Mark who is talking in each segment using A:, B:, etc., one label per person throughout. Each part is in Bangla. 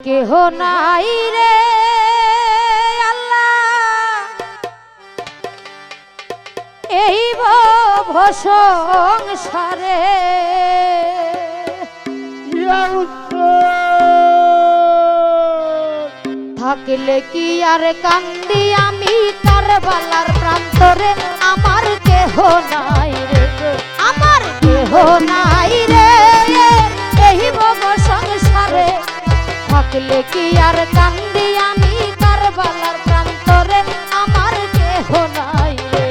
A: কেহ নাই রে আল্লাহ এই সংসারে থাকলে কি আর কান্দি আমি কারবালার প্রান্তরে আমার কেহ নাই রে আমার কেহ নাই রে এই সংসারে থাকলে কি আর কান্দি আমি কারবালার প্রান্তরে আমার কেহ নাই রে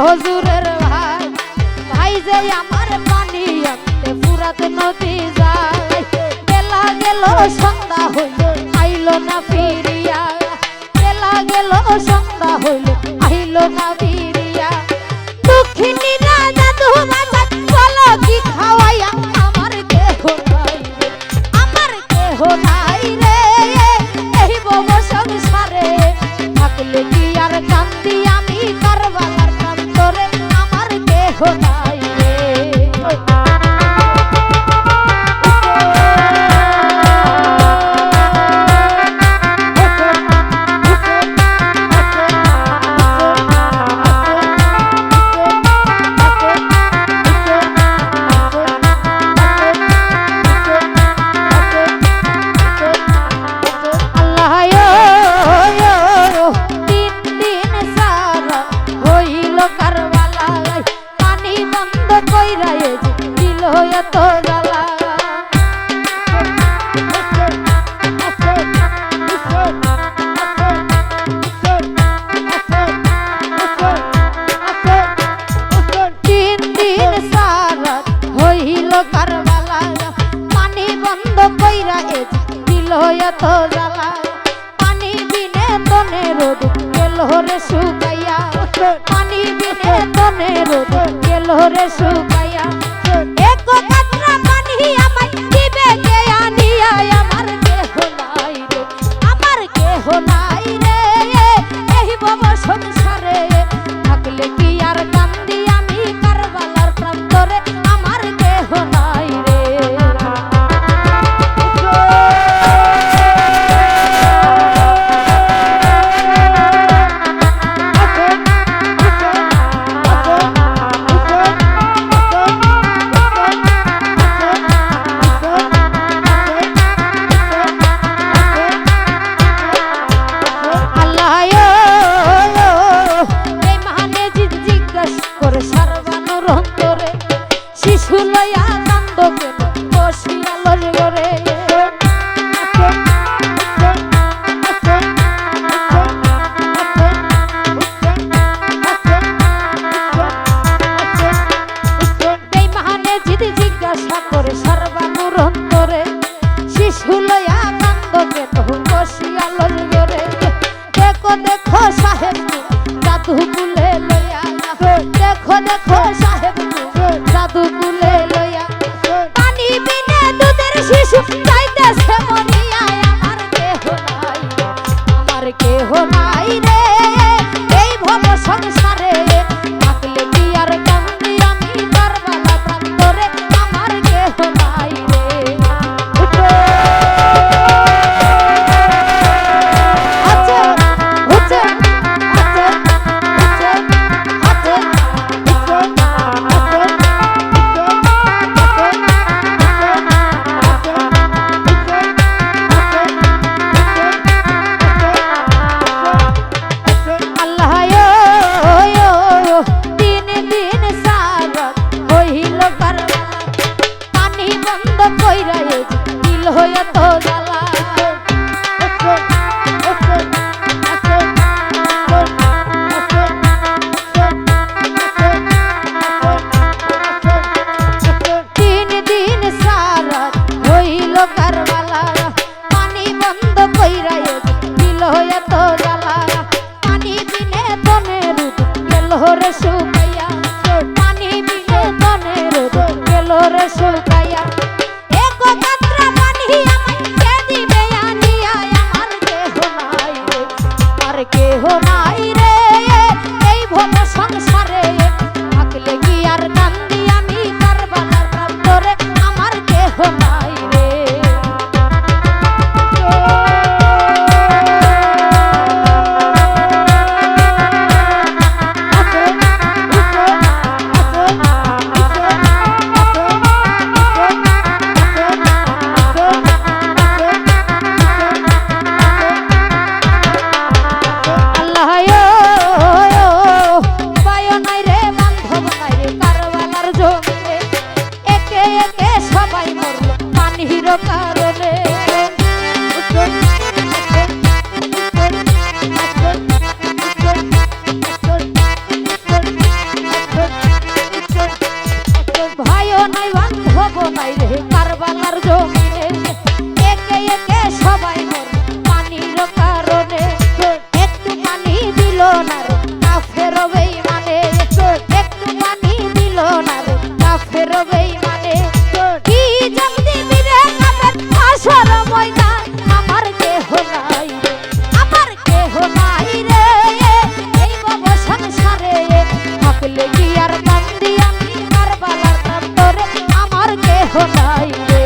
A: হুজুরের ভাই ভাই যে আমার পানি আনতে ফুরাত নদী যায় বেলা গেল সন্ধ্যা হইল আইল না ফিরিয়া বেলা গেল সন্ধ্যা হইল আইল না ফিরিয়া দুঃখিনী রাজা তোমার বলো কি খাওয়াইয়া আমার কেহ নাই রে আমার কেহ নাই রে এই বব সংসারে থাকলে কি আর কান্দি আমি কারবালার প্রান্তরে আমার কেহ নাই রে এত জ্বালা পানি বিনে তনে রোদ গেল রে শুকাইয়া পানি বিনে তনে রোদ গেল রে শুকাইয়া এক কাতরা পানি আমায় দিবে কে আনিয়া আমার কেহ নাই রে আমার কেহ নাই রে এই বব সংসারে থাকলে কি আর কান্দি আমি কারবালার প্রান্তরে আমার কেহ নাই রে দেখো সাহেব জাদু কুলে লইয়া দেখো দেখো সাহেব জাদু কুলে লইয়া পানি বিনে দুধের শিশু যাইতেছে মনিয়া আমার কেহ নাই আমার কেহ নাই রে এই ভব সংসারে থাকলে কি আর কান্দি আমি কারবালা প্রান্তরে আমার কেহ নাই অন্তরে শুকাইয়া এক কাতরা পানি আমাকে দিবে আনিয়া আমার কেহ নাই রে আর কেহ নাই রে এই ভব সংসারে থাকলে কি আর কান্দি আমি কারবালার প্রান্তরে আমার কেহ নাই রে কারণে ভাইও নাই বান্ধব নাই রে কারবালার জমিনে একে একে সবাই মর পানির কারণে একটু পানি দিল না রে কাফের বেঈমানে একটু পানি দিল না রে কাফের বেঈমানে কি জলদি বিরে কাফের আসর ময়দান আমার কেহ নাই রে আমার কেহ নাই রে এই ভব সংসারে থাকলে কি আর কান্দি আমি কারবালার প্রান্তরে আমার কেহ নাই রে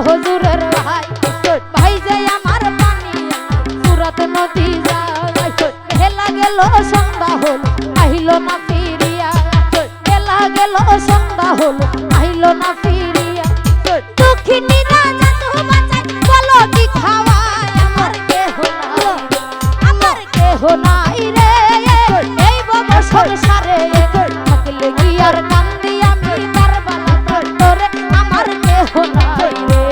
A: হুজুরের ভাই ভাই যে আমার পানি ফুরাত নদী যায় হেলা গেল সন্ধ্যা হল আহিল না ফিরিয়া হেলা গেল সন্ধ্যা হল আহিল না ফিরিয়া দুঃখিনী রাজা তো বাঁচাই বলো কি খাওয়ায় আমার কেহ নাই রে এই ভব সংসারে থাকলে কি আর কান্দি আমি কারবালার প্রান্তরে আমার কেহ নাই রে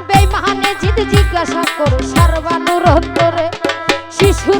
A: বেঈমানে জিজ্ঞাসা করো সর্বানুর অন্তরে শিশু